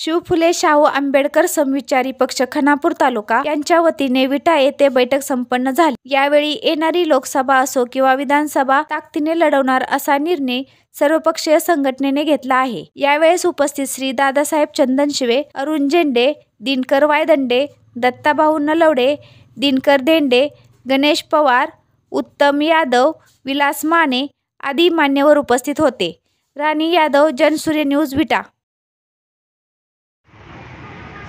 शिवफुले शाहू आंबेडकर समविचारी पक्ष खानापूर तालुका यांच्या वतीने विटा येथे बैठक संपन्न झाली। यावेळी येणारी लोकसभा असो किंवा विधानसभा ताकदीने लढवणार असा निर्णय सर्वपक्षीय संघटनेने घेतला आहे। यावेळेस उपस्थित श्री दादासाहेब चंदनशिवे, अरुण झेंडे, दिनकर वायदंडे, दत्ताभाऊ नलवडे, दिनकर धेंडे, गणेश पवार, उत्तम यादव, विलास माने आदी मान्यवर उपस्थित होते। राणी यादव, जनसूर्य न्यूज, विटा।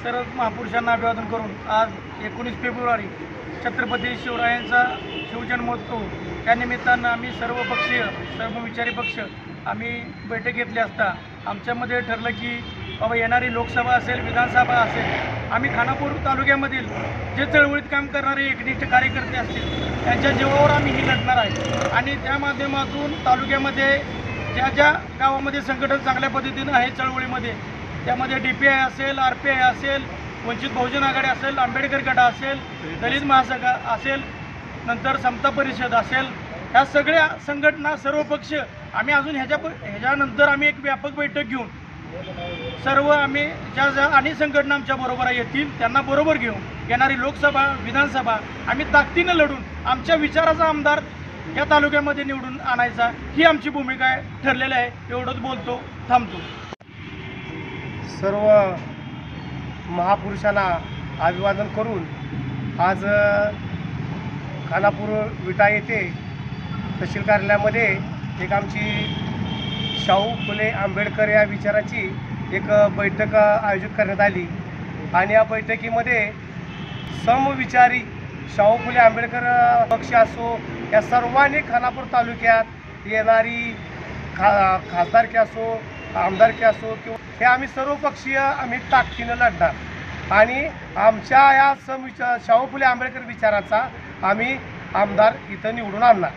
सर्व महापुरुषांना अभिवादन करून आज 19 फेब्रुवारी छत्रपती शिवरायांचा शिवजन्मोत्सव या निमित्तानं आम्ही सर्व विचारी पक्ष आम्ही बैठक घेतली असता आमच्यामध्ये ठरलं की बाबा येणारी लोकसभा असेल, विधानसभा असेल, आम्ही खानापूर तालुक्यामधील जे चळवळीत काम करणारे एकनिष्ठ कार्यकर्ते असतील त्यांच्या जीवावर आम्ही ही लढणार आहे। आणि त्या माध्यमातून तालुक्यामध्ये ज्या गावामध्ये संघटन चांगल्या पद्धतीनं आहे चळवळीमध्ये, त्यामध्ये DPI असेल, RPI असेल, वंचित बहुजन आघाडी असेल, आंबेडकर गट असेल, दलित महासंघ असेल, नंतर समता परिषद असेल, ह्या सगळ्या संघटना सर्व पक्ष आम्ही अजून ह्याच्यानंतर आम्ही एक व्यापक बैठक घेऊन सर्व आम्ही ज्या आणि संघटना आमच्या बरोबर येतील त्यांना बरोबर घेऊन येणारी लोकसभा, विधानसभा आम्ही ताकदीनं लढून आमच्या विचाराचा आमदार या तालुक्यामध्ये निवडून आणायचा ही आमची भूमिका आहे, ठरलेली आहे। एवढंच बोलतो, थांबतो। सर्व महापुरुषांना अभिवादन करून आज खानापूर विटा येथे तहसील कार्यालयामध्ये एक आमची शाहू फुले आंबेडकर या विचाराची एक बैठक आयोजित करण्यात आली। आणि या बैठकीमध्ये समविचारी शाहू फुले आंबेडकर पक्ष असो या सर्वांनी खानापूर तालुक्यात येणारी खासदारकी असो, आमदारकी असो किंवा हे आम्ही सर्वपक्षीय आम्ही ताकदीनं लढणार आणि आमच्या या शाहू फुले आंबेडकर विचाराचा आम्ही आमदार इथं निवडून आणणार।